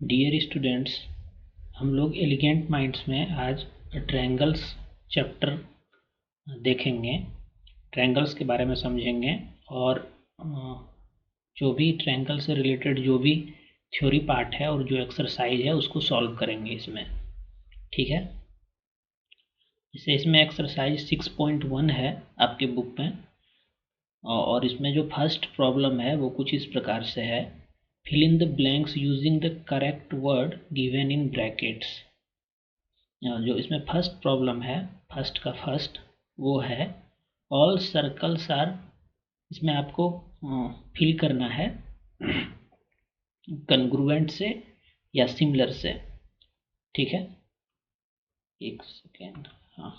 Dear students, हम लोग elegant minds में आज ट्रायंगल्स चैप्टर देखेंगे। ट्रायंगल्स के बारे में समझेंगे और जो भी ट्रायंगल से रिलेटेड जो भी थ्योरी पार्ट है और जो एक्सरसाइज है उसको सॉल्व करेंगे इसमें। ठीक है, जैसे इसमें एक्सरसाइज 6.1 है आपके बुक में और इसमें जो फर्स्ट प्रॉब्लम है वो कुछ इस प्रकार से है। Fill in the blanks using the correct word given in brackets। जो इसमें फर्स्ट प्रॉब्लम है, फर्स्ट का फर्स्ट वो है ऑल सर्कल्स आर। इसमें आपको फिल करना है कन्ग्रुएंट से या सिमिलर से। ठीक है, एक सेकेंड। हाँ,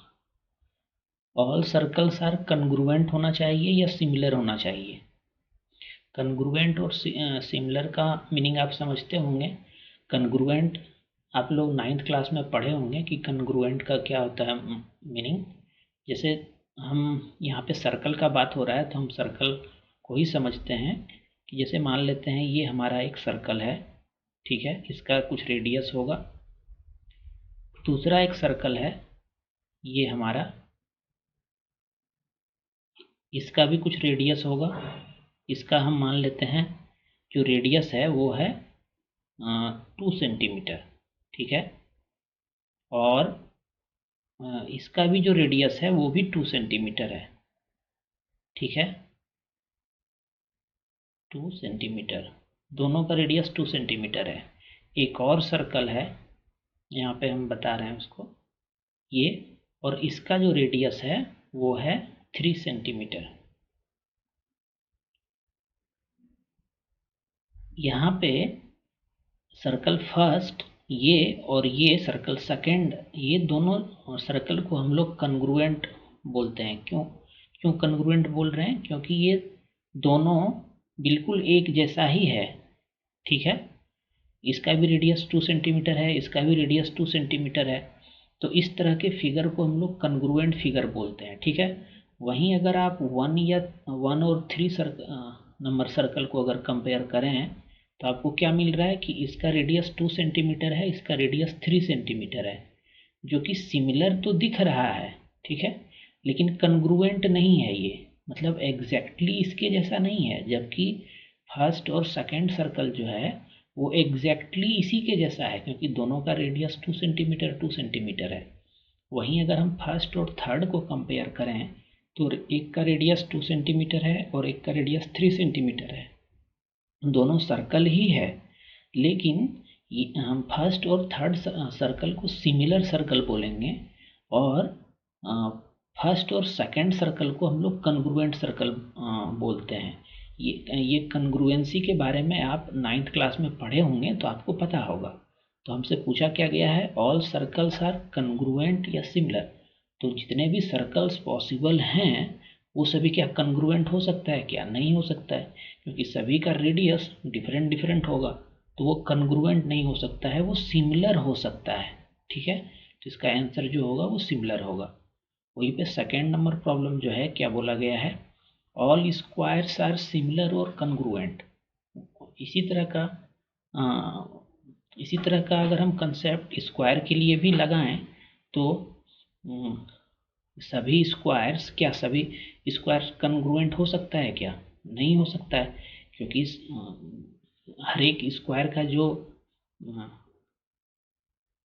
ऑल सर्कल्स आर कन्ग्रुएंट होना चाहिए या सिमिलर होना चाहिए। कन्ग्रुएंट और सिमिलर का मीनिंग आप समझते होंगे। कन्ग्रुएंट आप लोग 9th क्लास में पढ़े होंगे कि कन्ग्रुएंट का क्या होता है मीनिंग। जैसे हम यहाँ पे सर्कल का बात हो रहा है तो हम सर्कल को ही समझते हैं कि जैसे मान लेते हैं ये हमारा एक सर्कल है, ठीक है, इसका कुछ रेडियस होगा। दूसरा एक सर्कल है ये हमारा, इसका भी कुछ रेडियस होगा। इसका हम मान लेते हैं जो रेडियस है वो है 2 सेंटीमीटर। ठीक है, और इसका भी जो रेडियस है वो भी 2 सेंटीमीटर है। ठीक है, 2 सेंटीमीटर, दोनों का रेडियस 2 सेंटीमीटर है। एक और सर्कल है, यहाँ पे हम बता रहे हैं उसको ये, और इसका जो रेडियस है वो है 3 सेंटीमीटर। यहाँ पे सर्कल फर्स्ट ये और ये सर्कल सेकंड, ये दोनों सर्कल को हम लोग कन्ग्रुएंट बोलते हैं। क्यों कन्ग्रुएंट बोल रहे हैं? क्योंकि ये दोनों बिल्कुल एक जैसा ही है। ठीक है, इसका भी रेडियस 2 सेंटीमीटर है, इसका भी रेडियस 2 सेंटीमीटर है। तो इस तरह के फिगर को हम लोग कन्ग्रुएंट फिगर बोलते हैं। ठीक है, वहीं अगर आप 1 और 3 नंबर सर्कल को अगर कंपेयर करें तो आपको क्या मिल रहा है कि इसका रेडियस 2 सेंटीमीटर है, इसका रेडियस 3 सेंटीमीटर है, जो कि सिमिलर तो दिख रहा है। ठीक है, लेकिन कन्ग्रुएंट नहीं है ये, मतलब एग्जैक्टली इसके जैसा नहीं है। जबकि फर्स्ट और सेकंड सर्कल जो है वो एग्जैक्टली इसी के जैसा है, क्योंकि दोनों का रेडियस 2 सेंटीमीटर है। वहीं अगर हम फर्स्ट और थर्ड को कंपेयर करें तो एक का रेडियस 2 सेंटीमीटर है और एक का रेडियस 3 सेंटीमीटर है। दोनों सर्कल ही है, लेकिन हम फर्स्ट और थर्ड सर्कल को सिमिलर सर्कल बोलेंगे और फर्स्ट और सेकंड सर्कल को हम लोग कन्ग्रुएंट सर्कल बोलते हैं। ये कन्ग्रुएंसी के बारे में आप 9th क्लास में पढ़े होंगे तो आपको पता होगा। तो हमसे पूछा क्या गया है, ऑल सर्कल्स आर कन्ग्रुएंट या सिमिलर। तो जितने भी सर्कल्स पॉसिबल हैं वो सभी क्या कन्ग्रुएंट हो सकता है? क्या नहीं हो सकता है, क्योंकि सभी का रेडियस डिफरेंट होगा, तो वो कन्ग्रुएंट नहीं हो सकता है, वो सिमिलर हो सकता है। ठीक है, तो इसका आंसर जो होगा वो सिमिलर होगा। वहीं पे सेकेंड नंबर प्रॉब्लम जो है क्या बोला गया है, ऑल स्क्वायर्स आर सिमिलर और कन्ग्रुएंट। इसी तरह का अगर हम कंसेप्ट स्क्वायर के लिए भी लगाएं तो सभी स्क्वायर्स कन्ग्रुएंट हो सकता है क्या? नहीं हो सकता है, क्योंकि हर एक स्क्वायर का जो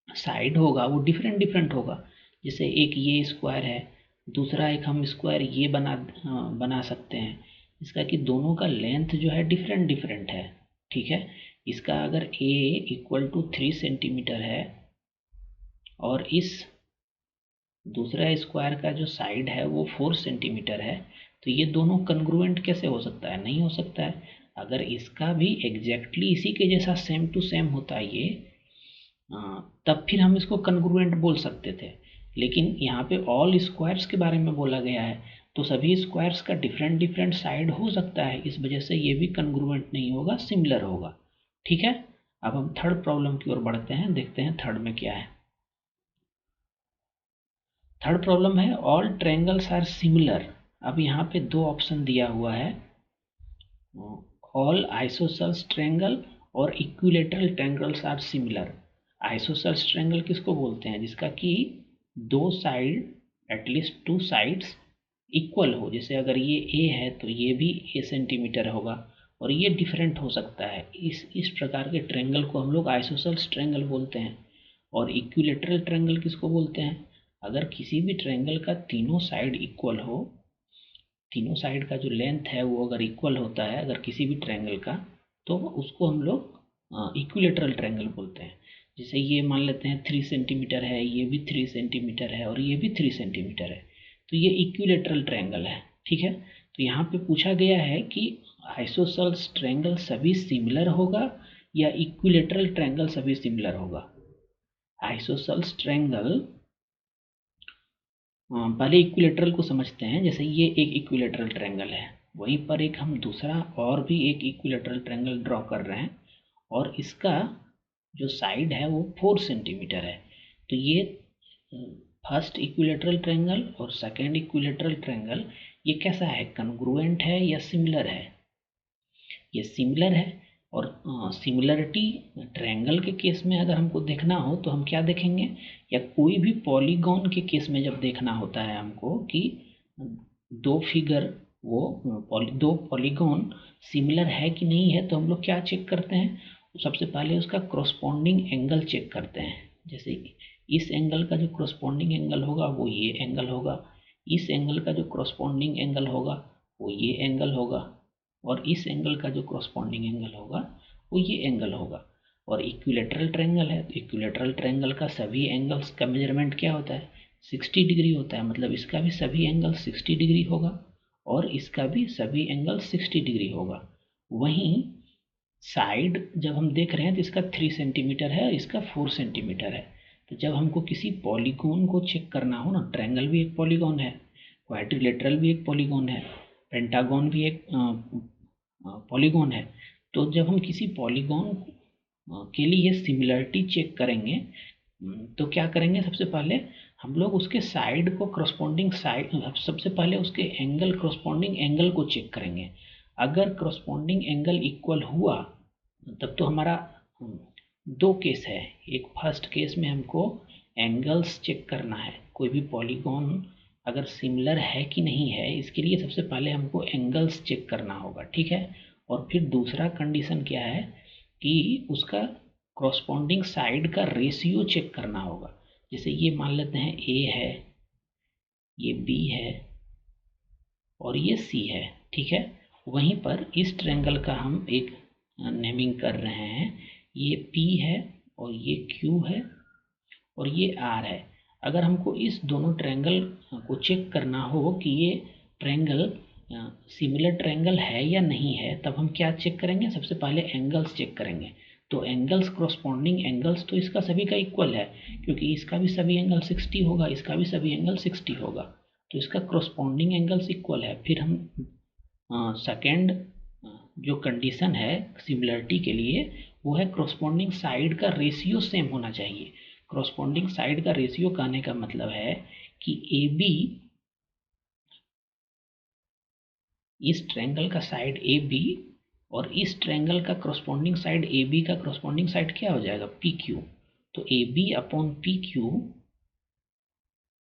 साइड होगा वो डिफरेंट होगा। जैसे एक ये स्क्वायर है, दूसरा एक हम स्क्वायर ये बना सकते हैं, इसका कि दोनों का लेंथ जो है डिफरेंट है। ठीक है, इसका अगर a = 3 सेंटीमीटर है और इस दूसरा स्क्वायर का जो साइड है वो 4 सेंटीमीटर है, तो ये दोनों कन्ग्रुएंट कैसे हो सकता है? नहीं हो सकता है। अगर इसका भी एग्जैक्टली इसी के जैसा सेम टू सेम होता है ये, तब फिर हम इसको कन्ग्रुएंट बोल सकते थे। लेकिन यहाँ पे ऑल स्क्वायर्स के बारे में बोला गया है, तो सभी स्क्वायर्स का डिफरेंट साइड हो सकता है, इस वजह से ये भी कन्ग्रुएंट नहीं होगा, सिमिलर होगा। ठीक है, अब हम थर्ड प्रॉब्लम की ओर बढ़ते हैं, देखते हैं थर्ड में क्या है। थर्ड प्रॉब्लम है ऑल ट्रायंगल्स आर सिमिलर। अब यहाँ पे दो ऑप्शन दिया हुआ है, ऑल आइसोसेल्स ट्रायंगल और equilateral triangles are similar. Isosceles triangle किसको बोलते हैं? जिसका कि दो side at least two sides equal हो। जैसे अगर ये ए है तो ये भी ए सेंटीमीटर होगा और ये डिफरेंट हो सकता है। इस प्रकार के ट्रायंगल को हम लोग आइसोसेल्स ट्रायंगल बोलते हैं। और इक्विलेटरल ट्रायंगल किसको बोलते हैं? अगर किसी भी ट्रायंगल का तीनों साइड इक्वल हो, तीनों साइड का जो लेंथ है वो अगर इक्वल होता है अगर किसी भी ट्रायंगल का, तो उसको हम लोग इक्विलेटरल ट्रायंगल बोलते हैं। जैसे ये मान लेते हैं 3 सेंटीमीटर है, ये भी 3 सेंटीमीटर है और ये भी 3 सेंटीमीटर है, तो ये इक्विलेटरल ट्रायंगल है। ठीक है, तो यहाँ पे पूछा गया है कि आइसोसेल्स ट्रायंगल सभी सिमिलर होगा या इक्विलेटरल ट्रायंगल सभी सिमिलर होगा। आइसोसेल्स ट्रायंगल, पहले इक्विलेटरल को समझते हैं। जैसे ये एक इक्विलेटरल ट्रायंगल है, वहीं पर एक हम दूसरा और भी एक इक्विलेटरल ट्रायंगल ड्रॉ कर रहे हैं और इसका जो साइड है वो 4 सेंटीमीटर है। तो ये फर्स्ट इक्विलेटरल ट्रायंगल और सेकेंड इक्विलेटरल ट्रायंगल ये कैसा है? कन्ग्रुएंट है या सिमिलर है? ये सिमिलर है। और सिमिलरिटी ट्रायंगल के केस में अगर हमको देखना हो तो हम क्या देखेंगे, या कोई भी पॉलीगॉन के केस में जब देखना होता है हमको कि दो फिगर दो पॉलीगॉन सिमिलर है कि नहीं है, तो हम लोग क्या चेक करते हैं? सबसे पहले उसका करस्पॉन्डिंग एंगल चेक करते हैं। जैसे इस एंगल का जो करस्पॉन्डिंग एंगल होगा वो ये एंगल होगा, इस एंगल का जो करस्पॉन्डिंग एंगल होगा वो ये एंगल होगा, और इस एंगल का जो करस्पॉन्डिंग एंगल होगा वो ये एंगल होगा। और इक्विलेटरल ट्रायंगल है तो इक्विलेटरल ट्रायंगल का सभी एंगल्स का मेजरमेंट क्या होता है? 60 डिग्री होता है। मतलब इसका भी सभी एंगल 60 डिग्री होगा और इसका भी सभी एंगल 60 डिग्री होगा। वहीं साइड जब हम देख रहे हैं तो इसका 3 सेंटीमीटर है, इसका 4 सेंटीमीटर है। तो जब हमको किसी पॉलीगॉन को चेक करना हो ना, ट्रायंगल भी एक पॉलीगॉन है, क्वाड्रिलेटरल भी एक पॉलीगॉन है, पेंटागन भी एक पॉलीगॉन है, तो जब हम किसी पॉलीगॉन के लिए सिमिलरिटी चेक करेंगे तो क्या करेंगे? सबसे पहले हम लोग उसके साइड को करस्पॉन्डिंग साइड, सबसे पहले उसके एंगल करस्पॉन्डिंग एंगल को चेक करेंगे। अगर करस्पॉन्डिंग एंगल इक्वल हुआ तब तो हमारा दो केस है। एक फर्स्ट केस में हमको एंगल्स चेक करना है, कोई भी पॉलीगॉन अगर सिमिलर है कि नहीं है, इसके लिए सबसे पहले हमको एंगल्स चेक करना होगा। ठीक है, और फिर दूसरा कंडीशन क्या है कि उसका करस्पॉन्डिंग साइड का रेशियो चेक करना होगा। जैसे ये मान लेते हैं ए है, ये बी है और ये सी है। ठीक है, वहीं पर इस ट्रायंगल का हम एक नेमिंग कर रहे हैं, ये पी है और ये क्यू है और ये आर है। अगर हमको इस दोनों ट्रायंगल को चेक करना हो कि ये ट्रायंगल सिमिलर ट्रायंगल है या नहीं है, तब हम क्या चेक करेंगे? सबसे पहले एंगल्स चेक करेंगे। तो एंगल्स करस्पॉन्डिंग एंगल्स तो इसका सभी का इक्वल है, क्योंकि इसका भी सभी एंगल 60 होगा, इसका भी सभी एंगल 60 होगा, तो इसका करस्पॉन्डिंग एंगल्स इक्वल है। फिर हम सेकेंड जो कंडीशन है सिमिलरिटी के लिए वो है करस्पॉन्डिंग साइड का रेशियो सेम होना चाहिए। करस्पॉन्डिंग साइड का रेशियो कहने का मतलब है कि ए बी, इस ट्रायंगल का साइड ए बी और इस ट्रायंगल का करस्पॉन्डिंग साइड ए बी का करस्पॉन्डिंग साइड क्या हो जाएगा? P Q. तो A B upon P Q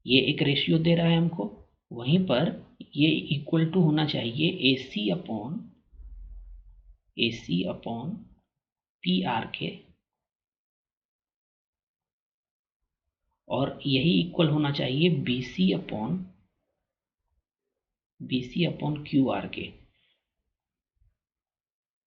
ये एक रेशियो दे रहा है हमको। वहीं पर ये इक्वल टू होना चाहिए A C upon P R K, और यही इक्वल होना चाहिए B C upon Q R K.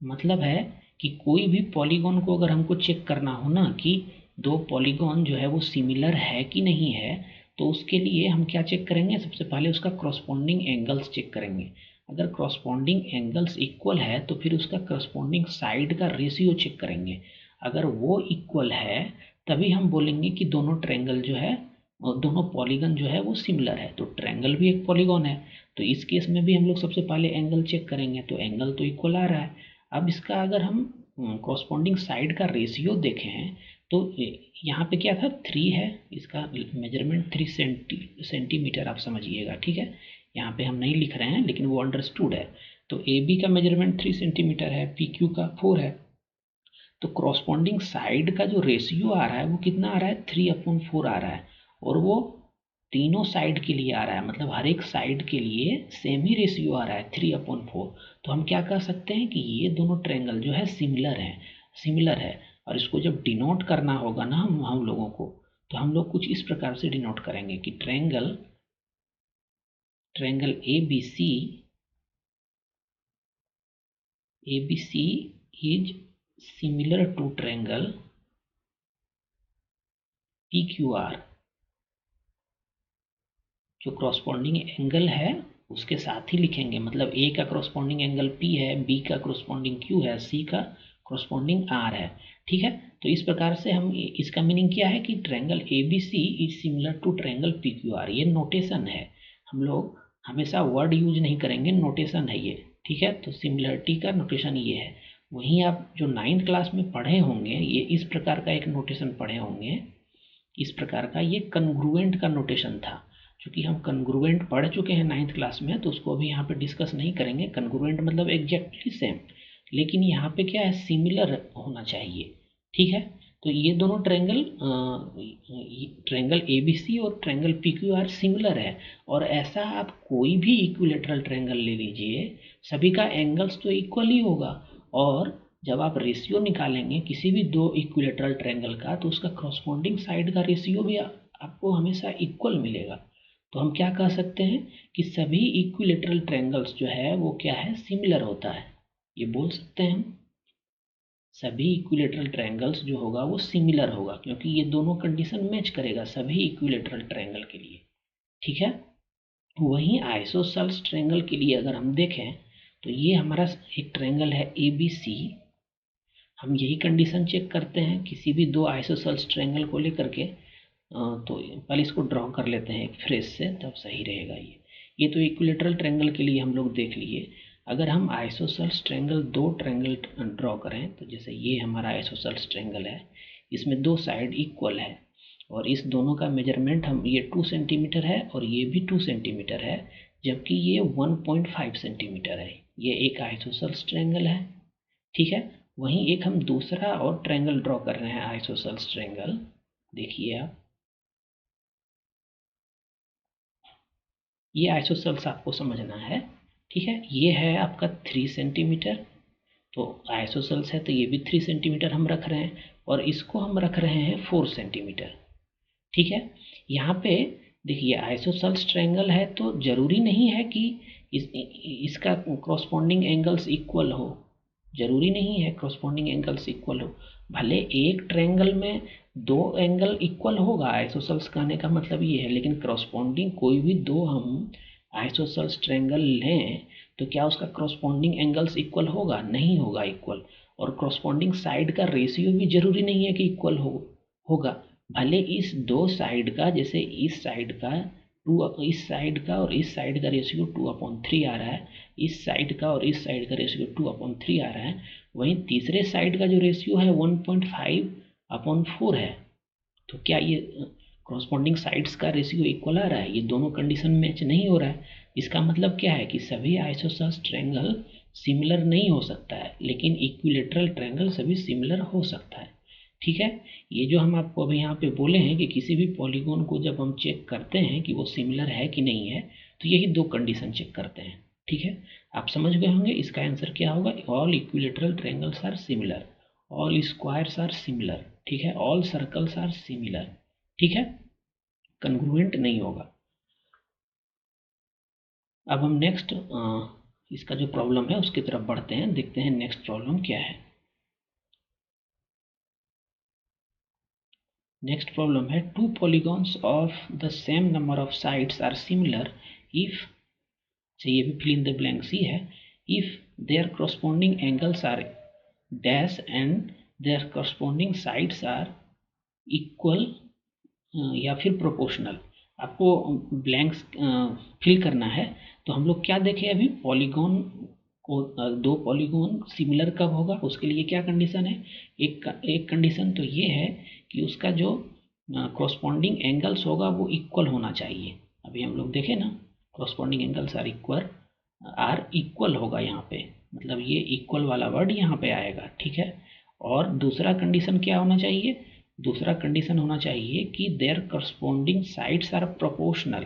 मतलब है कि कोई भी पॉलीगॉन को अगर हमको चेक करना हो ना कि दो पॉलीगॉन जो है वो सिमिलर है कि नहीं है, तो उसके लिए हम क्या चेक करेंगे? सबसे पहले उसका करस्पॉन्डिंग एंगल्स चेक करेंगे। अगर करस्पॉन्डिंग एंगल्स इक्वल है तो फिर उसका करस्पॉन्डिंग साइड का रेशियो चेक करेंगे। अगर वो इक्वल है तभी हम बोलेंगे कि दोनों ट्रायंगल जो है और दोनों पॉलीगन जो है वो सिमिलर है। तो ट्रायंगल भी एक पॉलीगॉन है, तो इस केस में भी हम लोग सबसे पहले एंगल चेक करेंगे, तो एंगल तो इक्वल आ रहा है। अब इसका अगर हम कॉरस्पॉन्डिंग साइड का रेशियो देखें तो यहाँ पे क्या था? 3 है, इसका मेजरमेंट 3 सेंटीमीटर आप समझिएगा। ठीक है, यहाँ पे हम नहीं लिख रहे हैं लेकिन वो अंडरस्टूड है। तो ए बी का मेजरमेंट 3 सेंटीमीटर है, पी क्यू का 4 है। तो क्रॉसपॉन्डिंग साइड का जो रेशियो आ रहा है वो कितना आ रहा है, 3/4 आ रहा है, और वो तीनों साइड के लिए आ रहा है, मतलब हर एक साइड के लिए सेम ही रेशियो आ रहा है 3/4। तो हम क्या कह सकते हैं कि ये दोनों ट्रायंगल जो है सिमिलर है। और इसको जब डिनोट करना होगा ना हम लोगों को, तो हम लोग कुछ इस प्रकार से डिनोट करेंगे कि triangle ABC is similar to triangle PQR। जो क्रॉसपॉन्डिंग एंगल है उसके साथ ही लिखेंगे, मतलब A का क्रॉसपॉन्डिंग एंगल P है, B का क्रॉसपॉन्डिंग Q है, C का क्रॉसपॉन्डिंग R है। ठीक है, तो इस प्रकार से हम इसका मीनिंग क्या है कि triangle ABC is similar to triangle PQR। ये नोटेशन है, हम लोग हमेशा वर्ड यूज नहीं करेंगे, नोटेशन है ये। ठीक है, तो सिमिलरिटी का नोटेशन ये है। वहीं आप जो 9th क्लास में पढ़े होंगे, ये इस प्रकार का एक नोटेशन पढ़े होंगे, इस प्रकार का, ये कन्ग्रुएंट का नोटेशन था। क्योंकि हम कन्ग्रुएंट पढ़ चुके हैं 9th क्लास में, तो उसको अभी यहाँ पे डिस्कस नहीं करेंगे। कन्ग्रुएंट मतलब एग्जैक्टली सेम, लेकिन यहाँ पे क्या है, सिमिलर होना चाहिए। ठीक है, तो ये दोनों ट्रायंगल ABC और ट्रायंगल PQR सिमिलर है। और ऐसा आप कोई भी इक्विलेटरल ट्रायंगल ले लीजिए, सभी का एंगल्स तो इक्वल ही होगा। और जब आप रेशियो निकालेंगे किसी भी दो इक्विलेटरल ट्रायंगल का, तो उसका क्रॉसपॉन्डिंग साइड का रेशियो भी आपको हमेशा इक्वल मिलेगा। तो हम क्या कह सकते हैं कि सभी इक्विलेटरल ट्रायंगल्स जो है वो क्या है, सिमिलर होता है। ये बोल सकते हैं हम, सभी इक्विलेटरल ट्रायंगल्स जो होगा वो सिमिलर होगा, क्योंकि ये दोनों कंडीशन मैच करेगा सभी इक्विलेटरल ट्रायंगल के लिए। ठीक है, वहीं आइसोसेल्स ट्रायंगल के लिए अगर हम देखें, तो ये हमारा एक ट्रायंगल है ABC। हम यही कंडीशन चेक करते हैं किसी भी दो आइसोसेल्स ट्रायंगल को लेकर के। तो पहले इसको ड्रॉ कर लेते हैं एक फ्रेश से, तब सही रहेगा। ये तो इक्विलेटरल ट्रायंगल के लिए हम लोग देख लिए। अगर हम आइसोसेल्स ट्रायंगल, दो ट्रायंगल ड्रॉ करें, तो जैसे ये हमारा आइसोसेल्स ट्रायंगल है, इसमें दो साइड इक्वल है, और इस दोनों का मेजरमेंट हम, ये 2 सेंटीमीटर है और ये भी 2 सेंटीमीटर है, जबकि ये 1.5 सेंटीमीटर है। ये एक आइसोसेल्स ट्रायंगल है। ठीक है, वहीं एक हम दूसरा और ट्रायंगल ड्रॉ कर रहे हैं, आइसोसेल्स ट्रायंगल। देखिए आप, ये आइसोसेल्स आपको समझना है। ठीक है, ये है आपका 3 सेंटीमीटर, तो आइसोसेल्स है तो ये भी 3 सेंटीमीटर हम रख रहे हैं, और इसको हम रख रहे हैं 4 सेंटीमीटर। ठीक है, यहाँ पे देखिए आइसोसेल्स ट्रायंगल है तो जरूरी नहीं है कि इसका क्रॉसपॉन्डिंग एंगल्स इक्वल हो, जरूरी नहीं है क्रॉसपॉन्डिंग एंगल्स इक्वल हो। भले एक ट्रायंगल में दो एंगल इक्वल होगा, आइसोसेल्स कहने का मतलब ये है, लेकिन क्रॉसपॉन्डिंग कोई भी दो हम आइसोसेल्स ट्रायंगल लें, तो क्या उसका क्रॉसपॉन्डिंग एंगल्स इक्वल होगा? नहीं होगा इक्वल। और क्रॉसपॉन्डिंग साइड का रेशियो भी जरूरी नहीं है कि इक्वल होगा। भले इस दो साइड का, जैसे इस साइड का इस साइड का और इस साइड का रेशियो 2/3 आ रहा है, इस साइड का और इस साइड का रेशियो 2/3 आ रहा है, वहीं तीसरे साइड का जो रेशियो है 1.5/4 है। तो क्या ये क्रॉसपॉन्डिंग साइड्स का रेशियो इक्वल आ रहा है? ये दोनों कंडीशन मैच नहीं हो रहा है। इसका मतलब क्या है कि सभी आइसोसेल्स ट्रायंगल सिमिलर नहीं हो सकता है, लेकिन इक्विलेटरल ट्रायंगल सभी सिमिलर हो सकता है। ठीक है, ये जो हम आपको अभी यहाँ पे बोले हैं कि किसी भी पॉलीगॉन को जब हम चेक करते हैं कि वो सिमिलर है कि नहीं है, तो यही दो कंडीशन चेक करते हैं। ठीक है, आप समझ गए होंगे इसका आंसर क्या होगा। All equilateral triangles are similar, all squares are similar. ठीक है, ऑल सर्कल्स आर सिमिलर। ठीक है, कन्ग्रुएंट नहीं होगा। अब हम नेक्स्ट इसका जो प्रॉब्लम है उसकी तरफ बढ़ते हैं, देखते हैं नेक्स्ट प्रॉब्लम क्या है। नेक्स्ट प्रॉब्लम है, two polygons of the same number of sides are similar if, चाहिए भी फिल इन द ब्लैंक सी है, if their corresponding angles are dash and their corresponding sides are equal या फिर proportional. आपको ब्लैंक्स फिल करना है। तो हम लोग क्या देखें अभी, पॉलीगॉन को, दो पॉलीगॉन सिमिलर कब होगा, उसके लिए क्या कंडीशन है। एक कंडीशन तो ये है कि उसका जो क्रॉसपॉन्डिंग एंगल्स होगा वो इक्वल होना चाहिए। अभी हम लोग देखें ना, क्रॉसपॉन्डिंग एंगल्स आर इक्वल होगा यहाँ पे, मतलब ये इक्वल वाला वर्ड यहाँ पे आएगा। ठीक है, और दूसरा कंडीशन क्या होना चाहिए, दूसरा कंडीशन होना चाहिए कि their corresponding sides are proportional.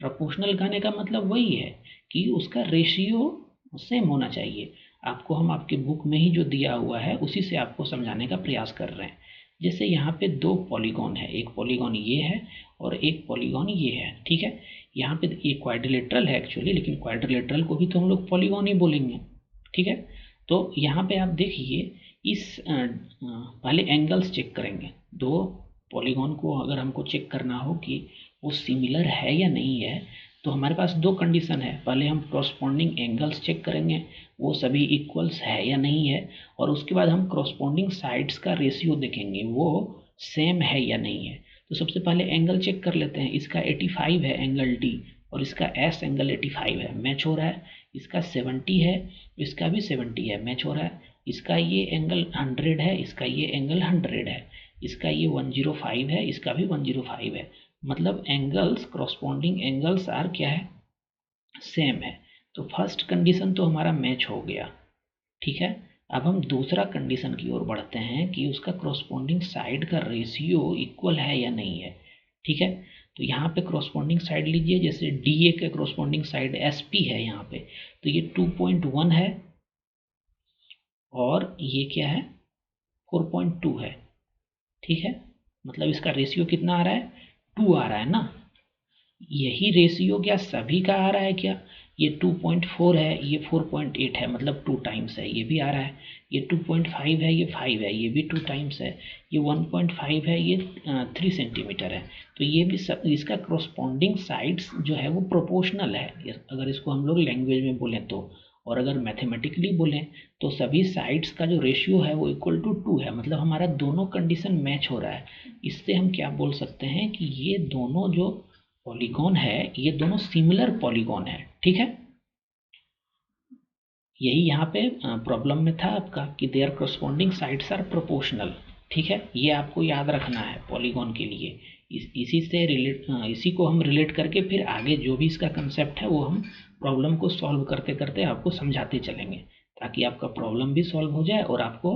Proportional कहने का मतलब वही है कि उसका रेशियो सेम होना चाहिए। आपको हम आपके बुक में ही जो दिया हुआ है उसी से आपको समझाने का प्रयास कर रहे हैं। जैसे यहाँ पे दो पॉलीगॉन है, एक पॉलीगॉन ये है और एक पॉलीगॉन ये है, ठीक है। यहाँ पे ये क्वाड्रिलेटरल है एक्चुअली, लेकिन क्वाड्रिलेटरल को भी तो हम लोग पॉलीगॉन ही बोलेंगे, ठीक है। तो यहाँ पे आप देखिए इस पहले एंगल्स चेक करेंगे। दो पॉलीगॉन को अगर हमको चेक करना हो कि वो सिमिलर है या नहीं है, तो हमारे पास दो कंडीशन है। पहले हम क्रॉसपॉन्डिंग एंगल्स चेक करेंगे, वो सभी इक्वल्स है या नहीं है, और उसके बाद हम क्रॉसपॉन्डिंग साइड्स का रेशियो देखेंगे, वो सेम है या नहीं है। तो सबसे पहले एंगल चेक कर लेते हैं। इसका 85 है एंगल डी, और इसका एस एंगल 85 है, मैच हो रहा है। इसका 70 है, इसका भी 70 है, मैच हो रहा है। इसका ये एंगल 100 है, इसका ये एंगल 100 है। इसका ये 105 है, इसका भी 105 है। मतलब एंगल्स, क्रॉसपॉन्डिंग एंगल्स आर क्या है, सेम है। तो फर्स्ट कंडीशन तो हमारा मैच हो गया, ठीक है। अब हम दूसरा कंडीशन की ओर बढ़ते हैं कि उसका क्रॉसपॉन्डिंग साइड का रेशियो इक्वल है या नहीं है, ठीक है। तो यहाँ पे क्रॉसपॉन्डिंग साइड लीजिए, जैसे डी ए के क्रॉसपॉन्डिंग साइड एस पी है यहाँ पे, तो ये 2.1 है और ये क्या है 4.2 है, ठीक है। मतलब इसका रेशियो कितना आ रहा है, 2 आ रहा है ना। यही रेशियो क्या सभी का आ रहा है क्या, ये 2.4 है, ये 4.8 है, मतलब 2 टाइम्स है, ये भी आ रहा है। ये 2.5 है, ये 5 है, ये भी 2 टाइम्स है। ये 1.5 है, ये 3 सेंटीमीटर है। तो ये भी सब, इसका क्रॉसपॉन्डिंग साइड्स जो है वो प्रोपोर्शनल है, अगर इसको हम लोग लैंग्वेज में बोलें तो। और अगर मैथमेटिकली बोलें तो सभी साइड्स का जो रेशियो है वो इक्वल टू 2 है, मतलब हमारा दोनों कंडीशन मैच हो रहा है। इससे हम क्या बोल सकते हैं कि ये दोनों जो पॉलीगॉन है, ये दोनों सिमिलर पॉलीगॉन है, ठीक है। यही यहाँ पे प्रॉब्लम में था आपका कि their corresponding sides are proportional, ठीक है। ये आपको याद रखना है पॉलीगॉन के लिए। इसी से रिलेट, इसी को हम रिलेट करके फिर आगे जो भी इसका कंसेप्ट है वो हम प्रॉब्लम को सॉल्व करते करते आपको समझाते चलेंगे, ताकि आपका प्रॉब्लम भी सॉल्व हो जाए और आपको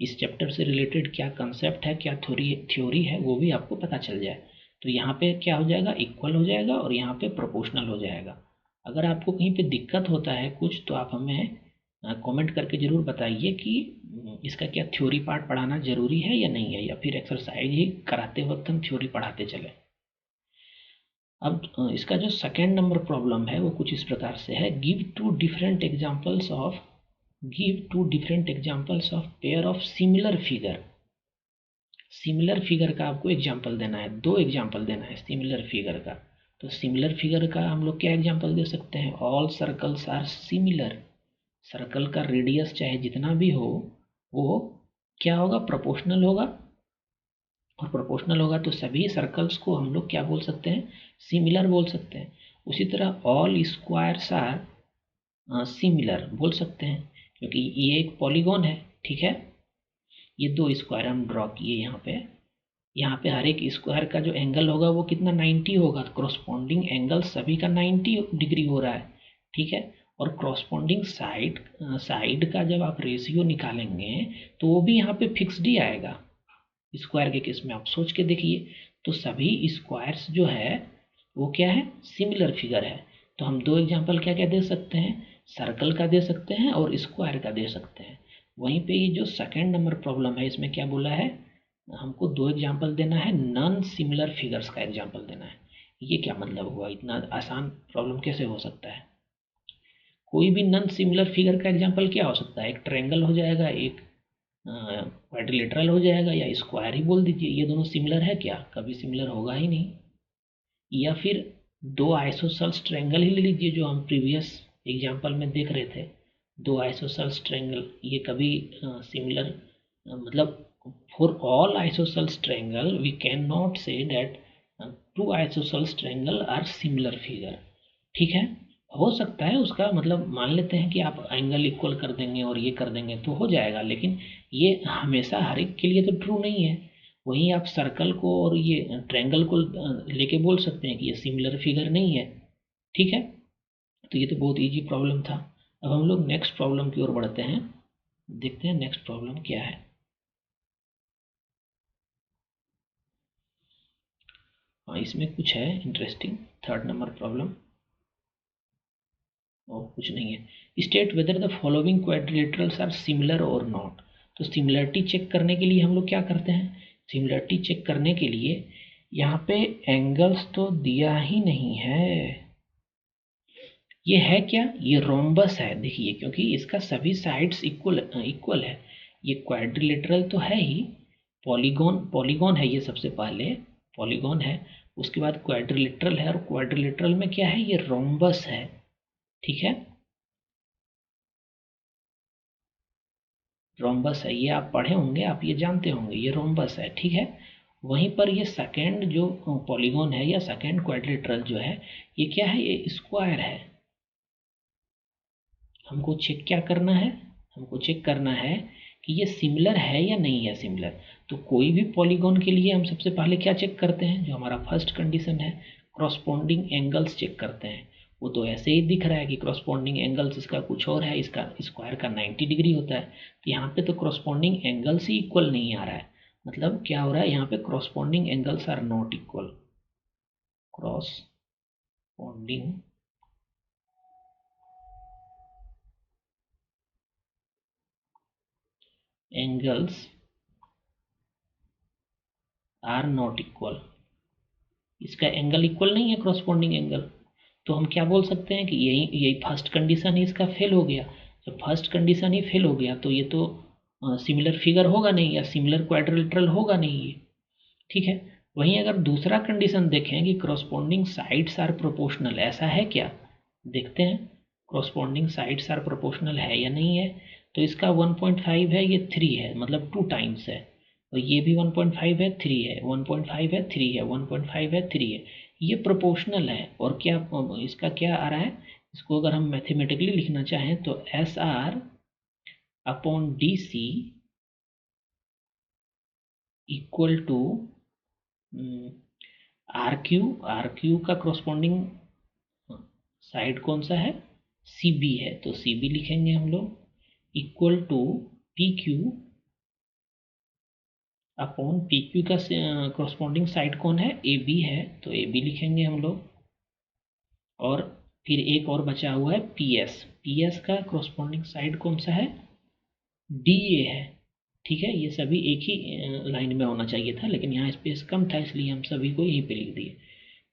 इस चैप्टर से रिलेटेड क्या कंसेप्ट है, क्या थ्योरी है, वो भी आपको पता चल जाए। तो यहाँ पे क्या हो जाएगा, इक्वल हो जाएगा और यहाँ पे प्रोपोर्शनल हो जाएगा। अगर आपको कहीं पे दिक्कत होता है कुछ, तो आप हमें कमेंट करके ज़रूर बताइए कि इसका क्या थ्योरी पार्ट पढ़ाना ज़रूरी है या नहीं है, या फिर एक्सरसाइज ही कराते वक्त हम थ्योरी पढ़ाते चलें। अब इसका जो सेकेंड नंबर प्रॉब्लम है वो कुछ इस प्रकार से है, give two different examples of pair of similar figure. Similar figure का आपको एग्जाम्पल देना है, दो एग्जाम्पल देना है सिमिलर फिगर का। तो सिमिलर फिगर का हम लोग क्या एग्जाम्पल दे सकते हैं, all circles are similar. Circle का रेडियस चाहे जितना भी हो वो क्या होगा, प्रोपोर्शनल होगा। और प्रोपोर्शनल होगा तो सभी सर्कल्स को हम लोग क्या बोल सकते हैं, सिमिलर बोल सकते हैं। उसी तरह ऑल स्क्वायर्स आर सिमिलर बोल सकते हैं, क्योंकि ये एक पॉलीगॉन है, ठीक है। ये दो स्क्वायर हम ड्रॉ किए यहाँ पे हर एक स्क्वायर का जो एंगल होगा वो कितना 90 होगा। क्रॉसपॉन्डिंग एंगल सभी का 90 डिग्री हो रहा है, ठीक है। और क्रॉसपॉन्डिंग साइड का जब आप रेशियो निकालेंगे तो वो भी यहाँ पे फिक्स्ड ही आएगा। स्क्वायर के केस में आप सोच के देखिए, तो सभी स्क्वायर्स जो है वो क्या है, सिमिलर फिगर है। तो हम दो एग्जांपल क्या क्या दे सकते हैं, सर्कल का दे सकते हैं और स्क्वायर का दे सकते हैं। वहीं पे ये जो सेकेंड नंबर प्रॉब्लम है इसमें क्या बोला है, हमको दो एग्जांपल देना है, नॉन सिमिलर फिगर्स का एग्जांपल देना है। ये क्या मतलब हुआ, इतना आसान प्रॉब्लम कैसे हो सकता है। कोई भी नॉन सिमिलर फिगर का एग्जांपल क्या हो सकता है, एक ट्रायंगल हो जाएगा, एक क्वाड्रिलेटरल हो जाएगा, या स्क्वायर ही बोल दीजिए। ये दोनों सिमिलर है क्या, कभी सिमिलर होगा ही नहीं। या फिर दो आइसोसेल्स ट्रायंगल ही ले लीजिए, जो हम प्रीवियस एग्जांपल में देख रहे थे। दो आइसोसेल्स ट्रायंगल ये कभी सिमिलर, मतलब for all isosceles triangle we can not say that two isosceles triangle are similar figure, ठीक है। हो सकता है उसका मतलब मान लेते हैं कि आप एंगल इक्वल कर देंगे और ये कर देंगे तो हो जाएगा, लेकिन ये हमेशा हर एक के लिए तो ट्रू नहीं है। वहीं आप सर्कल को और ये ट्रायंगल को लेके बोल सकते हैं कि ये सिमिलर फिगर नहीं है, ठीक है। तो ये तो बहुत इजी प्रॉब्लम था। अब हम लोग नेक्स्ट प्रॉब्लम की ओर बढ़ते हैं, देखते हैं नेक्स्ट प्रॉब्लम क्या है। हाँ, इसमें कुछ है इंटरेस्टिंग। 3rd नंबर प्रॉब्लम और कुछ नहीं है। State whether the following quadrilaterals are similar और नॉट। तो सिमिलरिटी चेक करने के लिए हम लोग क्या करते हैं, सिमिलरिटी चेक करने के लिए यहाँ पे एंगल्स तो दिया ही नहीं है। ये है क्या, ये रोम्बस है, देखिए, क्योंकि इसका सभी साइड्स इक्वल है। ये क्वाड्रिलेटरल तो है ही, पॉलीगॉन है ये, सबसे पहले पॉलीगॉन है, उसके बाद क्वाड्रिलेटरल है, और क्वाड्रिलेटरल में क्या है, ये रोम्बस है। ठीक है, रोम्बस है, ये आप पढ़े होंगे, आप ये जानते होंगे, ये रोम्बस है। ठीक है, वहीं पर ये सेकेंड जो पॉलीगॉन है या सेकेंड क्वाड्रिलेटरल जो है, ये क्या है, ये स्क्वायर है। हमको चेक क्या करना है, हमको चेक करना है कि ये सिमिलर है या नहीं है सिमिलर। तो कोई भी पॉलीगॉन के लिए हम सबसे पहले क्या चेक करते हैं, जो हमारा फर्स्ट कंडीशन है, क्रॉसपोंडिंग एंगल्स चेक करते हैं। वो तो ऐसे ही दिख रहा है कि क्रॉसपोंडिंग एंगल्स इसका कुछ और है, इसका स्क्वायर का 90 डिग्री होता है। तो यहाँ पे तो क्रॉसपोंडिंग एंगल्स ही इक्वल नहीं आ रहा है, मतलब क्या हो रहा है, यहाँ पे corresponding angles are not equal. Corresponding angles are not equal, इसका एंगल इक्वल नहीं है क्रॉसपोंडिंग एंगल। तो हम क्या बोल सकते हैं कि यही यही फर्स्ट कंडीशन ही इसका फेल हो गया। जब फर्स्ट कंडीशन ही फेल हो गया तो ये तो सिमिलर फिगर होगा नहीं, या सिमिलर क्वाड्रिलेटरल होगा नहीं ये। ठीक है, वहीं अगर दूसरा कंडीशन देखें कि क्रॉसपोंडिंग साइड्स आर प्रोपोर्शनल, ऐसा है क्या, देखते हैं क्रॉसपोंडिंग साइड्स आर प्रोपोर्शनल है या नहीं है। तो इसका 1.5 है, ये 3 है, मतलब 2 टाइम्स है। और ये भी 1.5 है, 3 है, 1.5 है, 3 है, 1.5 है, 3 है, ये प्रोपोर्शनल है। और क्या इसका क्या आ रहा है, इसको अगर हम मैथमेटिकली लिखना चाहें तो S R upon D C equal to R Q का क्रॉसपोंडिंग साइड कौन सा है, सी बी है, तो सी बी लिखेंगे हम लोग, equal to P Q upon P Q का क्रॉसपोंडिंग साइड कौन है, ए बी है, तो ए बी लिखेंगे हम लोग। और फिर एक और बचा हुआ है पी एस, पी एस का क्रॉसपोंडिंग साइड कौन सा है, डी ए है। ठीक है, ये सभी एक ही लाइन में होना चाहिए था, लेकिन यहाँ स्पेस कम था, इसलिए हम सभी को यहीं पे लिख दिए।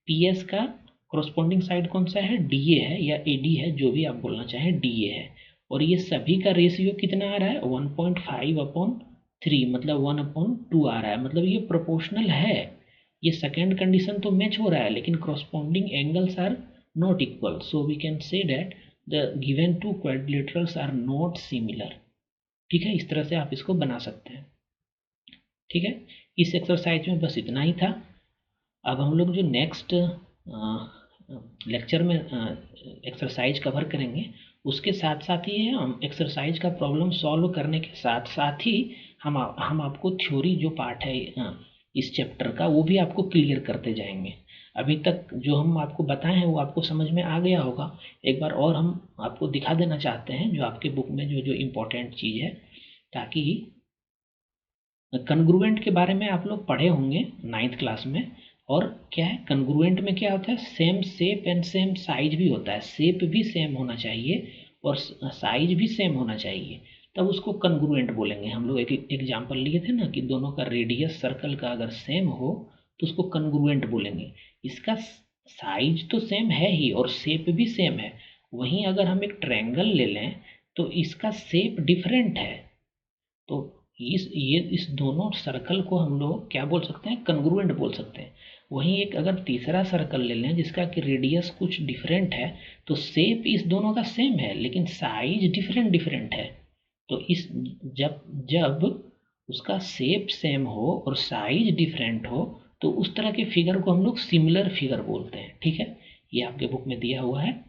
पी एस का क्रॉसपोंडिंग साइड कौन सा है, डी ए है या ए डी है, जो भी आप बोलना चाहें, डी ए है। और ये सभी का रेशियो कितना आ रहा है, 1.5/3, मतलब 1/2 आ रहा है, मतलब ये प्रोपोर्शनल है। ये सेकेंड कंडीशन तो मैच हो रहा है, लेकिन corresponding angles are not equal, so we can say that the given two quadrilaterals are not similar. ठीक है, इस तरह से आप इसको बना सकते हैं। ठीक है, इस एक्सरसाइज में बस इतना ही था। अब हम लोग जो नेक्स्ट लेक्चर में एक्सरसाइज कवर करेंगे, उसके साथ साथ ही हम एक्सरसाइज का प्रॉब्लम सॉल्व करने के साथ साथ ही हम आपको थ्योरी जो पार्ट है इस चैप्टर का, वो भी आपको क्लियर करते जाएंगे। अभी तक जो हम आपको बताए हैं वो आपको समझ में आ गया होगा। एक बार और हम आपको दिखा देना चाहते हैं जो आपके बुक में जो जो इम्पोर्टेंट चीज़ है, ताकि कन्ग्रुएंट के बारे में आप लोग पढ़े होंगे 9th क्लास में। और क्या है, कन्ग्रुएंट में क्या होता है, same shape and same size भी होता है, शेप भी सेम होना चाहिए और साइज भी सेम होना चाहिए, तब उसको कन्ग्रुएंट बोलेंगे। हम लोग एक एग्जाम्पल लिए थे ना कि दोनों का रेडियस सर्कल का अगर सेम हो तो उसको कन्ग्रुएंट बोलेंगे। इसका साइज तो सेम है ही और शेप भी सेम है। वहीं अगर हम एक ट्रायंगल ले लें तो इसका शेप डिफरेंट है, तो इस दोनों सर्कल को हम लोग क्या बोल सकते हैं, कन्ग्रुएंट बोल सकते हैं। वहीं एक अगर तीसरा सर्कल ले लें जिसका कि रेडियस कुछ डिफरेंट है, तो शेप इस दोनों का सेम है लेकिन साइज डिफरेंट डिफरेंट है। तो इस जब जब उसका शेप सेम हो और साइज डिफरेंट हो तो उस तरह के फिगर को हम लोग सिमिलर फिगर बोलते हैं। ठीक है, ये आपके बुक में दिया हुआ है।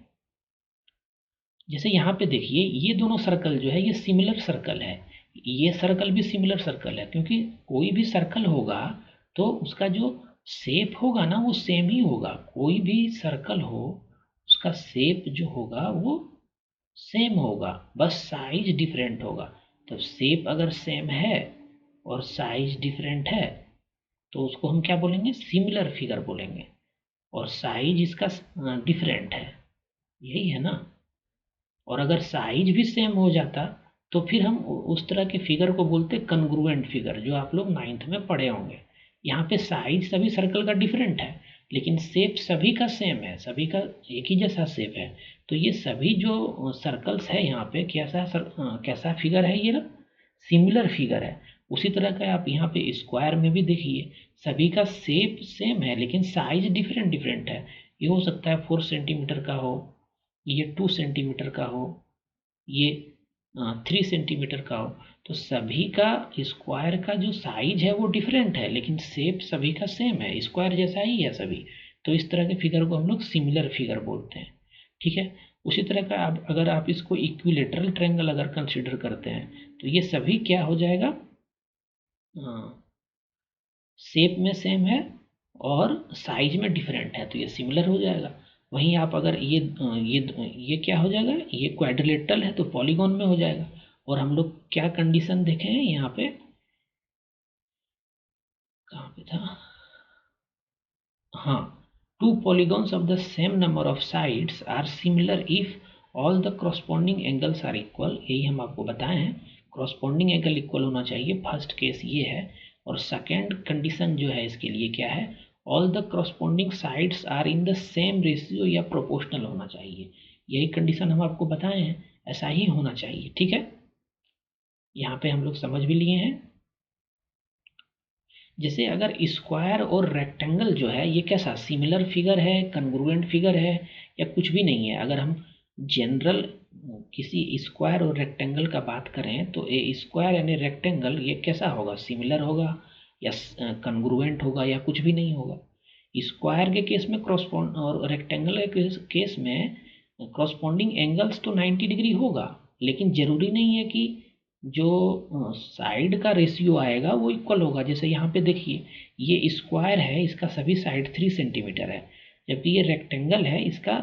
जैसे यहाँ पे देखिए, ये दोनों सर्कल जो है ये सिमिलर सर्कल है, ये सर्कल भी सिमिलर सर्कल है, क्योंकि कोई भी सर्कल होगा तो उसका जो शेप होगा ना वो सेम ही होगा। कोई भी सर्कल हो उसका शेप जो होगा वो सेम होगा, बस साइज डिफरेंट होगा। तो शेप अगर सेम है और साइज डिफरेंट है तो उसको हम क्या बोलेंगे, सिमिलर फिगर बोलेंगे। और साइज इसका डिफरेंट है, यही है ना। और अगर साइज भी सेम हो जाता तो फिर हम उस तरह के फिगर को बोलते कन्ग्रुएंट फिगर, जो आप लोग 9th में पढ़े होंगे। यहाँ पे साइज सभी सर्कल का डिफरेंट है, लेकिन शेप सभी का सेम है, सभी का एक ही जैसा शेप है। तो ये सभी जो सर्कल्स है यहाँ पे कैसा फिगर है, ये सिमिलर फिगर है। उसी तरह का आप यहाँ पे स्क्वायर में भी देखिए, सभी का शेप सेम है लेकिन साइज डिफरेंट डिफरेंट है। ये हो सकता है 4 सेंटीमीटर का हो, ये 2 सेंटीमीटर का हो, ये 3 सेंटीमीटर का हो। तो सभी का स्क्वायर का जो साइज है वो डिफरेंट है, लेकिन शेप सभी का सेम है, स्क्वायर जैसा ही है सभी। तो इस तरह के फिगर को हम लोग सिमिलर फिगर बोलते हैं। ठीक है। उसी तरह का अगर आप इसको इक्विलेटरल ट्रायंगल अगर कंसिडर करते हैं तो ये सभी क्या हो जाएगा, शेप में सेम है और साइज में डिफरेंट है, तो ये सिमिलर हो जाएगा। वहीं आप अगर ये क्या हो जाएगा, ये क्वाड्रिलेटरल है तो पॉलीगॉन में हो जाएगा। और हम लोग क्या कंडीशन देखे हैं यहाँ पे, कहाँ पे था, हाँ, two polygons of the same number of sides are similar if all the corresponding angles are equal. यही हम आपको बताए हैं, corresponding एंगल इक्वल होना चाहिए, फर्स्ट केस ये है। और सेकेंड कंडीशन जो है इसके लिए क्या है, all the corresponding sides are in the same ratio या प्रोपोर्शनल होना चाहिए। यही कंडीशन हम आपको बताए हैं, ऐसा ही होना चाहिए। ठीक है, यहाँ पे हम लोग समझ भी लिए हैं। जैसे अगर स्क्वायर और रेक्टेंगल जो है ये कैसा सिमिलर फिगर है, कन्ग्रुएंट फिगर है, या कुछ भी नहीं है। अगर हम जनरल किसी स्क्वायर और रेक्टेंगल का बात करें तो ये स्क्वायर यानी रेक्टेंगल ये कैसा होगा, सिमिलर होगा या कन्ग्रुएंट होगा या कुछ भी नहीं होगा। स्क्वायर के केस में क्रॉसपॉन्ड और रेक्टेंगल के केस में क्रॉसपॉन्डिंग एंगल्स तो 90 डिग्री होगा, लेकिन जरूरी नहीं है कि जो साइड का रेशियो आएगा वो इक्वल होगा। जैसे यहाँ पे देखिए, ये स्क्वायर है, इसका सभी साइड 3 सेंटीमीटर है, जबकि ये रेक्टेंगल है, इसका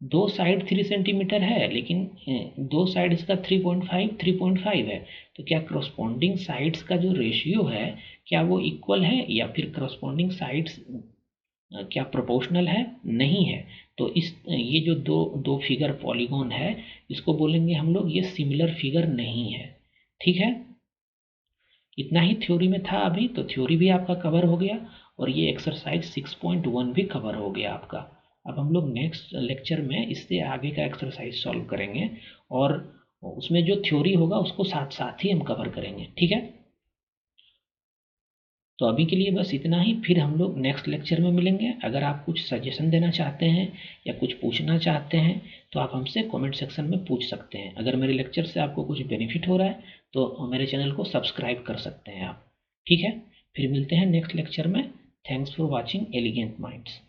दो साइड 3 सेंटीमीटर है, लेकिन दो साइड इसका 3.5 है। तो क्या क्रॉसपॉन्डिंग साइड्स का जो रेशियो है क्या वो इक्वल है, या फिर क्रॉसपॉन्डिंग साइड्स क्या प्रोपोर्शनल है, नहीं है। तो ये जो दो दो फिगर पॉलीगॉन है इसको बोलेंगे हम लोग ये सिमिलर फिगर नहीं है। ठीक है, इतना ही थ्योरी में था अभी, तो थ्योरी भी आपका कवर हो गया और ये एक्सरसाइज 6.1 भी कवर हो गया आपका। अब हम लोग नेक्स्ट लेक्चर में इससे आगे का एक्सरसाइज सॉल्व करेंगे और उसमें जो थ्योरी होगा उसको साथ साथ ही हम कवर करेंगे। ठीक है, तो अभी के लिए बस इतना ही, फिर हम लोग नेक्स्ट लेक्चर में मिलेंगे। अगर आप कुछ सजेशन देना चाहते हैं या कुछ पूछना चाहते हैं तो आप हमसे कमेंट सेक्शन में पूछ सकते हैं। अगर मेरे लेक्चर से आपको कुछ बेनिफिट हो रहा है तो मेरे चैनल को सब्सक्राइब कर सकते हैं आप। ठीक है, फिर मिलते हैं नेक्स्ट लेक्चर में। Thanks for watching elegant minds.